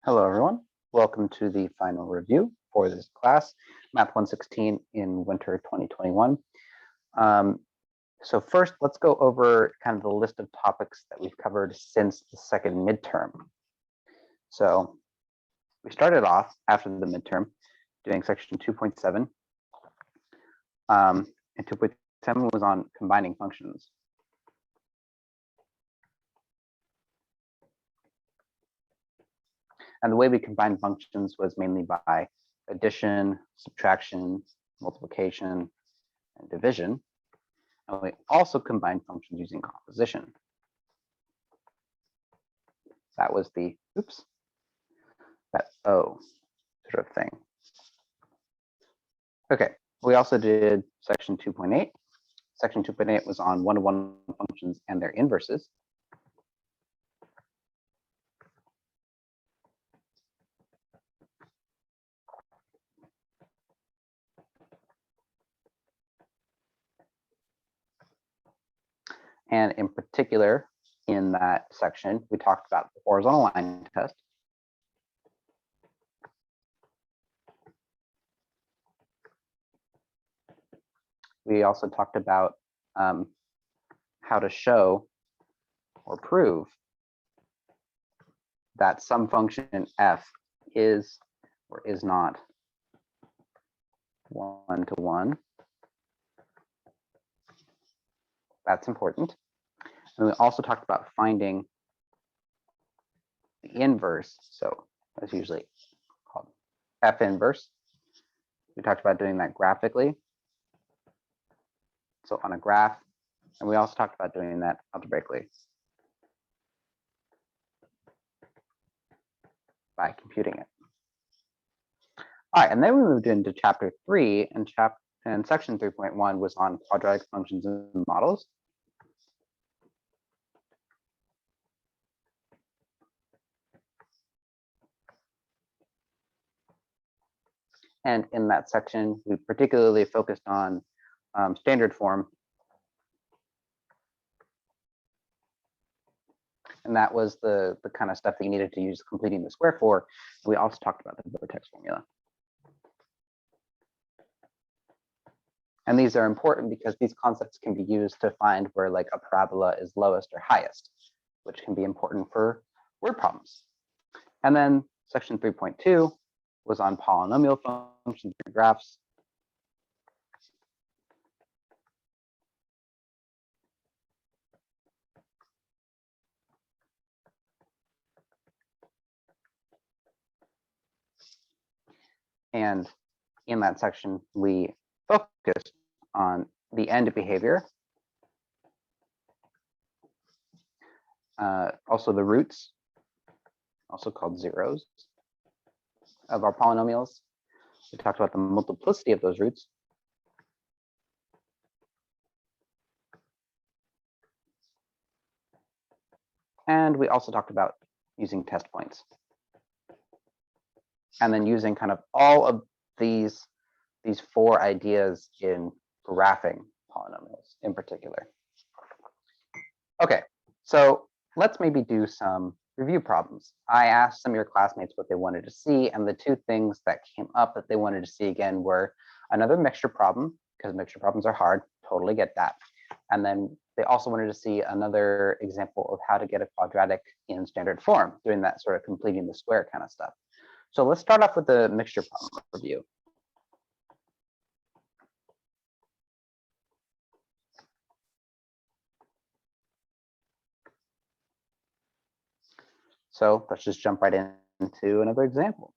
Hello, everyone. Welcome to the final review for this class, Math 116 in winter 2021. So first, let's go over kind of the list of topics that we've covered since the second midterm. So we started off after the midterm doing section 2.7. And 2.7 was on combining functions. And the way we combined functions was mainly by addition, subtraction, multiplication, and division. And we also combined functions using composition. That was the, that O sort of thing. Okay, we also did section 2.8. Section 2.8 was on one-to-one functions and their inverses. And in particular, in that section, we talked about the horizontal line test. We also talked about how to show or prove that some function f is or is not one-to-one. That's important. And we also talked about finding the inverse. So that's usually called f inverse. We talked about doing that graphically. So on a graph, and we also talked about doing that algebraically by computing it. All right, and then we moved into chapter 3, and section 3.1 was on quadratic functions and models. And in that section, we particularly focused on standard form. And that was the kind of stuff that you needed to use completing the square for. We also talked about the vertex formula. And these are important because these concepts can be used to find where like a parabola is lowest or highest, which can be important for word problems. And then section 3.2 was on polynomial functions and graphs. And in that section, we focused on the end behavior, also the roots, also called zeros, of our polynomials. We talked about the multiplicity of those roots. And we also talked about using test points. And then using kind of all of these 4 ideas in graphing polynomials in particular. Okay, so let's maybe do some review problems. I asked some of your classmates what they wanted to see, and the 2 things that came up that they wanted to see again were another mixture problem, because mixture problems are hard, totally get that. And then they also wanted to see another example of how to get a quadratic in standard form, doing that sort of completing the square kind of stuff. So let's start off with the mixture problem review. So let's just jump right into another example.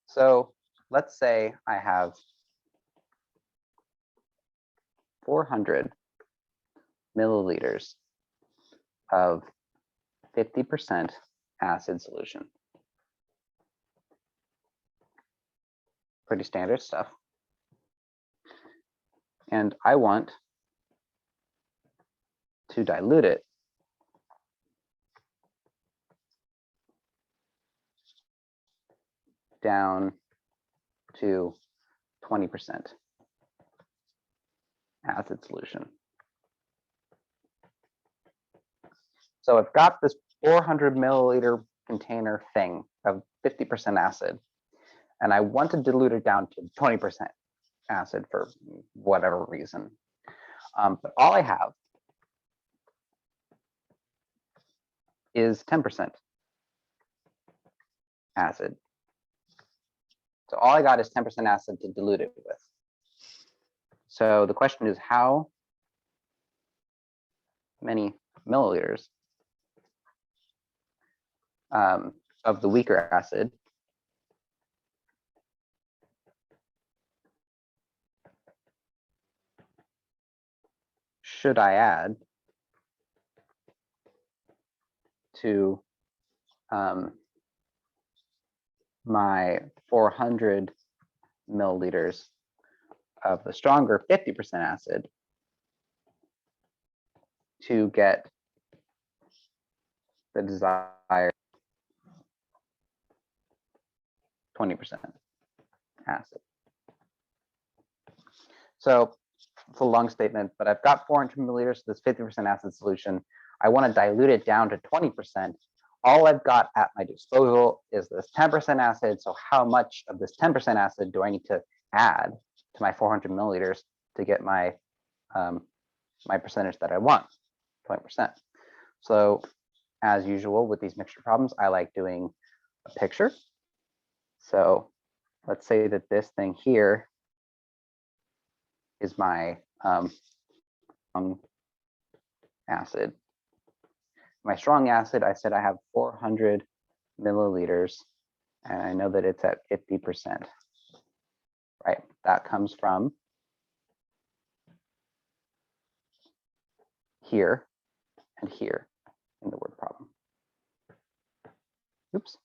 So let's say I have 400 milliliters of 50% acid solution. Pretty standard stuff. And I want to dilute it down to 20% acid solution. So I've got this 400 milliliter container thing of 50% acid, and I want to dilute it down to 20% acid for whatever reason. But all I have is 10% acid. So all I got is 10% acid to dilute it with. So the question is, how many milliliters of the weaker acid should I add to my 400 milliliters of the stronger 50% acid to get the desired 20% acid? So it's a long statement, but I've got 400 milliliters of this 50% acid solution. I want to dilute it down to 20%. All I've got at my disposal is this 10% acid. So how much of this 10% acid do I need to add to my 400 milliliters to get my my percentage that I want, 20%? So as usual with these mixture problems, I like doing a picture. So let's say that this thing here is my acid. My strong acid, I said I have 400 milliliters, and I know that it's at 50%, right? That comes from here and here in the word problem. Oops.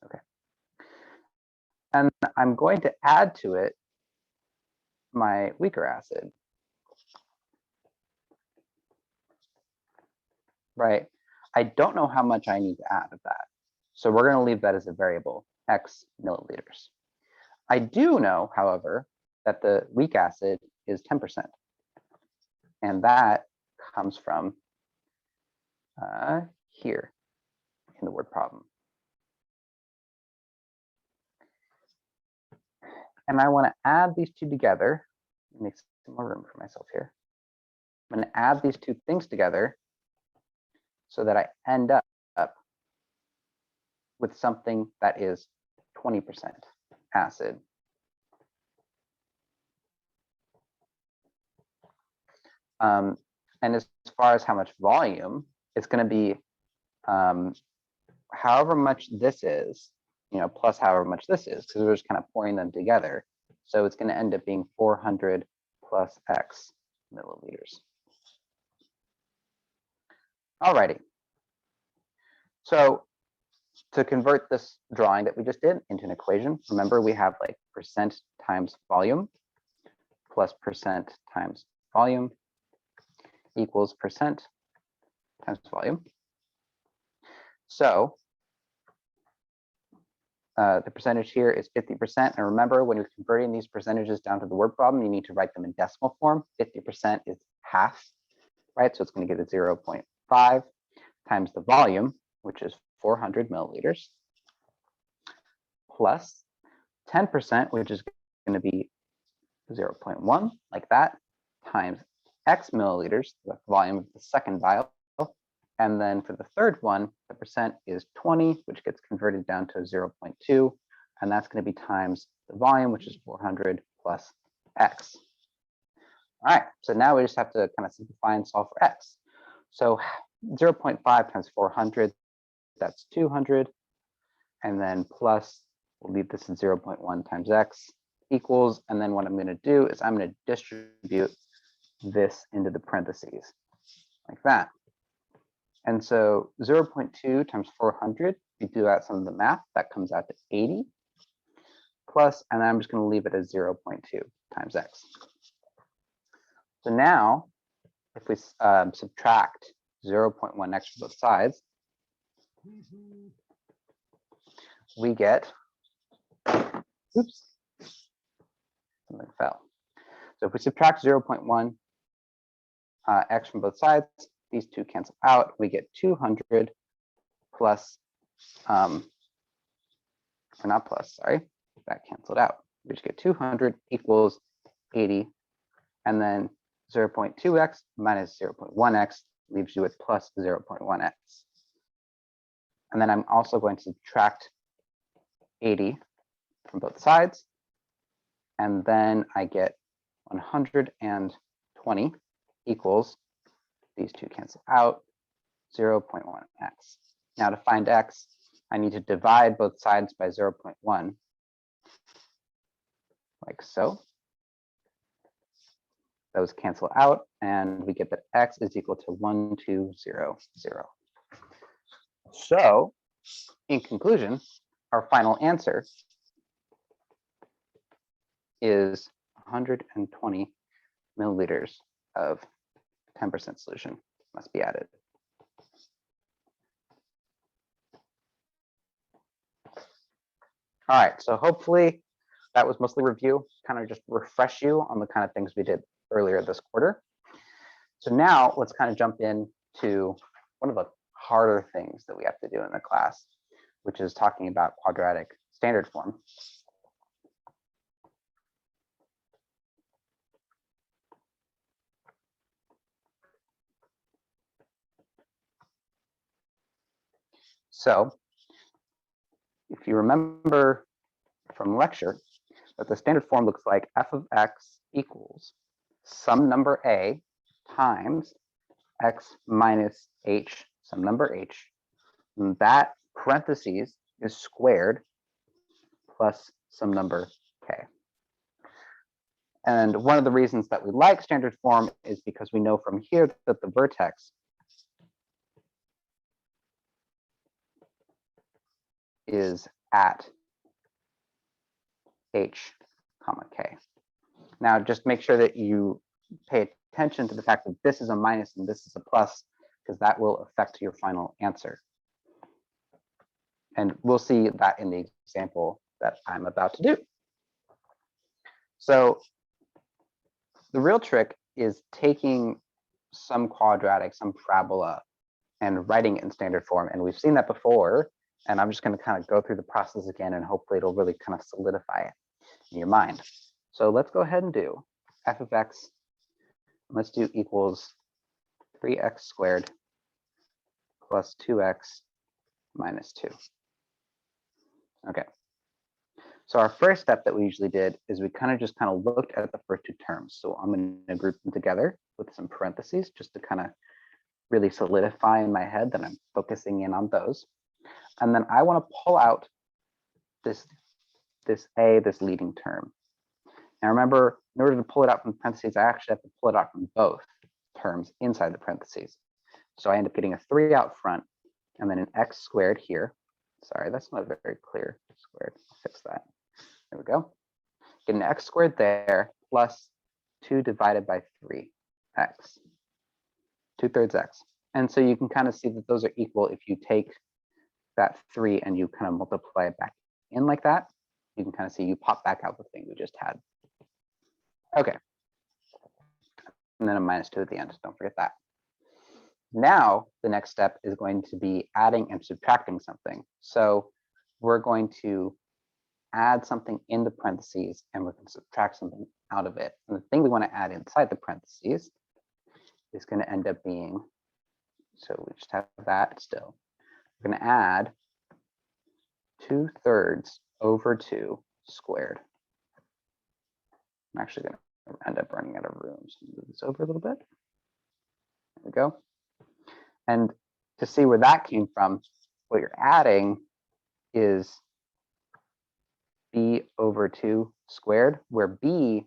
Okay. And I'm going to add to it my weaker acid. Right? I don't know how much I need to add of that. So we're going to leave that as a variable, X milliliters. I do know, however, that the weak acid is 10%. And that comes from here in the word problem. And I want to add these two together. Make some more room for myself here. I'm going to add these two things together so that I end up with something that is 20% acid. And as far as how much volume, it's going to be however much this is, plus however much this is, because we're just kind of pouring them together. So it's going to end up being 400 plus X milliliters. Alrighty. So to convert this drawing that we just did into an equation, remember we have like percent times volume plus percent times volume equals percent times volume. So the percentage here is 50%. And remember, when you're converting these percentages down to the word problem, you need to write them in decimal form. 50% is half, right? So it's going to give it 0.5 times the volume, which is 400 milliliters, plus 10%, which is going to be 0.1, like that, times X milliliters, the volume of the second vial. And then for the third one, the percent is 20, which gets converted down to 0.2. And that's going to be times the volume, which is 400 plus X. All right, so now we just have to kind of simplify and solve for X. So 0.5 times 400, that's 200. And then plus, we'll leave this at 0.1 times X equals. And then what I'm going to do is I'm going to distribute this into the parentheses like that. And so 0.2 times 400, we do out some of the math, that comes out to 80 plus, and then I'm just going to leave it as 0.2 times X. So now if we subtract 0.1 X from both sides, we get, oops, something fell. So if we subtract 0.1 X from both sides, these two cancel out. We get 200 plus or not plus, sorry, that canceled out. We just get 200 equals 80, and then 0.2x minus 0.1x leaves you with plus 0.1x. And then I'm also going to subtract 80 from both sides, and then I get 120 equals, these two cancel out, 0.1x. Now to find x, I need to divide both sides by 0.1, like so. Those cancel out, and we get that x is equal to 1200. So, in conclusion, our final answer is 120 milliliters of 10% solution must be added. All right, so hopefully that was mostly review, kind of just refresh you on the kind of things we did earlier this quarter. So now let's kind of jump into one of the harder things that we have to do in the class, which is talking about quadratic standard form. So if you remember from lecture, that the standard form looks like f of x equals some number a times x minus h, some number h, and that parentheses is squared plus some number k. And one of the reasons that we like standard form is because we know from here that the vertex is at h comma k. Now just make sure that you pay attention to the fact that this is a minus and this is a plus, because that will affect your final answer. And we'll see that in the example that I'm about to do. So the real trick is taking some quadratic, some parabola, and writing it in standard form. And we've seen that before. And I'm just going to kind of go through the process again, and hopefully it'll really kind of solidify it in your mind. So let's go ahead and do f of x. Let's do equals 3x squared plus 2x minus 2. Okay. So our first step that we usually did is we kind of looked at the first two terms. So I'm going to group them together with some parentheses just to kind of really solidify in my head that I'm focusing in on those. And then I want to pull out this leading term. Now remember, in order to pull it out from parentheses, I actually have to pull it out from both terms inside the parentheses. So I end up getting a 3 out front, and then an x squared here. Sorry, that's not very clear. Squared, I'll fix that. There we go. Get an x squared there, plus 2 divided by 3x, 2/3 x. And so you can kind of see that those are equal if you take that 3 and you kind of multiply it back in like that. You can kind of see you pop back out the thing we just had. Okay. And then a minus 2 at the end, don't forget that. Now, the next step is going to be adding and subtracting something. So we're going to add something in the parentheses, and we're going to subtract something out of it. And the thing we want to add inside the parentheses is going to end up being, so we just have that still. We're going to add 2/3 over 2 squared. I'm actually going to end up running out of room. So move this over a little bit. There we go. And to see where that came from, what you're adding is b over 2 squared, where b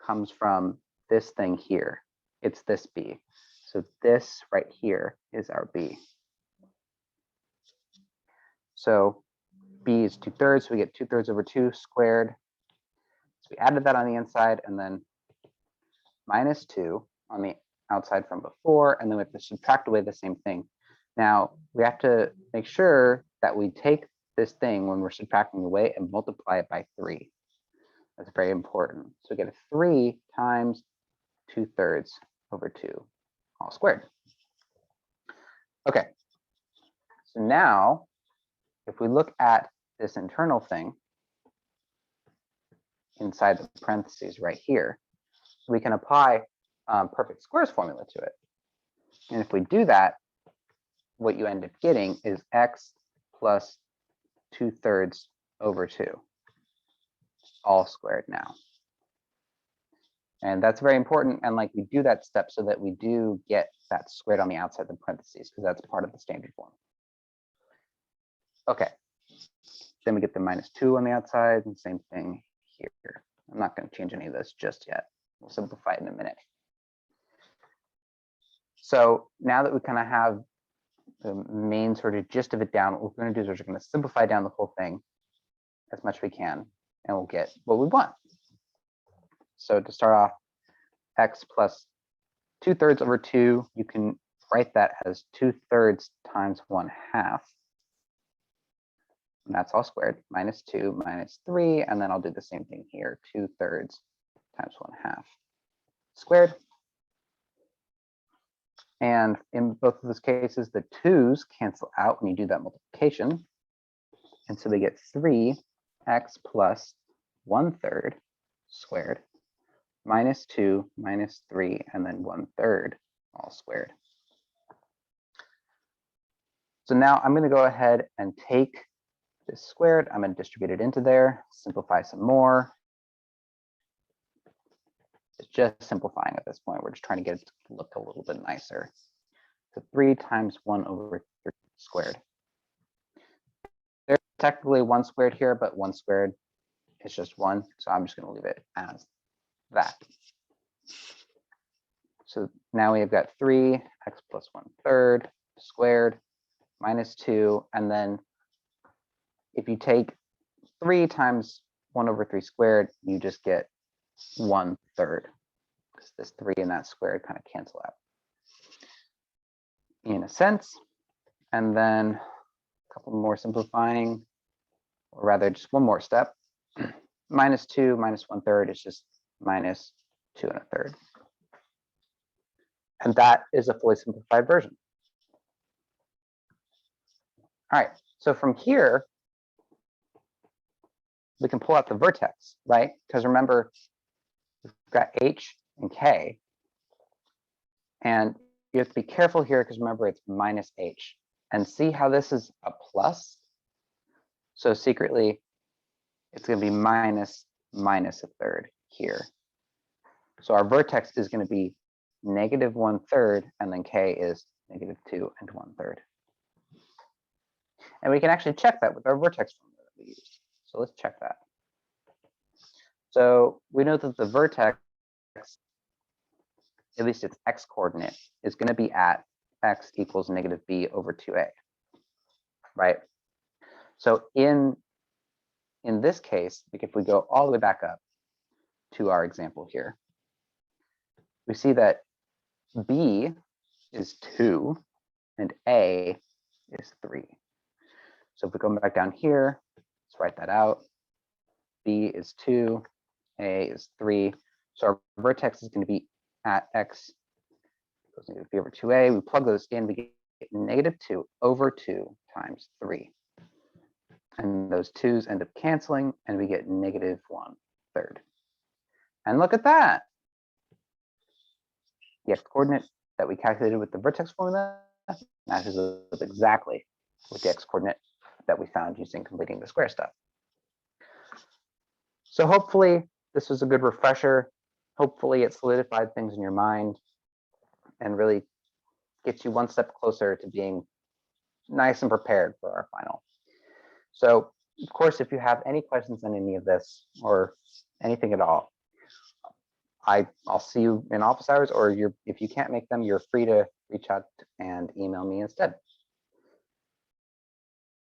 comes from this thing here. It's this b. So this right here is our b. So b is 2/3, so we get 2/3 over 2 squared. So we added that on the inside, and then minus 2 on the outside from before, and then we have to subtract away the same thing. Now, we have to make sure that we take this thing when we're subtracting away and multiply it by 3. That's very important. So we get a 3 times 2/3 over 2, all squared. Okay, So now, if we look at this internal thing inside the parentheses right here, we can apply perfect squares formula to it. And if we do that, what you end up getting is x plus 2/3 over 2, all squared now. And that's very important. And like we do that step so that we do get that squared on the outside of the parentheses, because that's part of the standard form. Okay. Then we get the -2 on the outside, and same thing here. I'm not going to change any of this just yet. We'll simplify it in a minute. So now that we kind of have the main sort of gist of it down, what we're going to do is we're going to simplify down the whole thing as much as we can, and we'll get what we want. So to start off, x plus 2/3 over 2, you can write that as 2/3 times 1/2. And that's all squared, -2 minus 3, and then I'll do the same thing here, 2/3 times 1/2 squared. And in both of those cases, the 2's cancel out when you do that multiplication. And so we get 3x plus 1/3 squared, -2 minus 3, and then 1/3 all squared. So now I'm going to go ahead and take this squared. I'm going to distribute it into there, simplify some more. It's just simplifying at this point. We're just trying to get it to look a little bit nicer. So 3 times 1 over 3 squared. There's technically 1 squared here, but 1 squared is just 1. So I'm just going to leave it as that. So now we've got 3x plus 1/3 squared -2. And then if you take 3 times 1 over 3 squared, you just get 1/3, because this 3 and that squared kind of cancel out in a sense. And then a couple more simplifying, or rather just one more step. -2 minus 1/3 is just -2 1/3. And that is a fully simplified version. All right, so from here, we can pull out the vertex, right? Because remember, we've got h and k. And you have to be careful here, because remember, it's -h. And see how this is a plus? So secretly, it's going to be minus 1/3 here. So our vertex is going to be -1/3, and then k is -2 1/3. And we can actually check that with our vertex formula that we used. So let's check that. So we know that the vertex, at least its x coordinate, is going to be at x equals -b over 2a, right? So in this case, like if we go all the way back up to our example here, we see that b is 2 and a is 3. So if we go back down here, let's write that out. B is 2, a is 3. So our vertex is going to be at x equals -b over 2a. We plug those in, we get -2 over 2 times 3. And those 2's end up canceling, and we get -1/3. And look at that. The x coordinate that we calculated with the vertex formula matches up exactly with the x coordinate that we found using completing the square stuff. So hopefully this was a good refresher. Hopefully it solidified things in your mind and really gets you one step closer to being nice and prepared for our final. So of course, if you have any questions on any of this or anything at all, I'll see you in office hours, or if you can't make them, you're free to reach out and email me instead.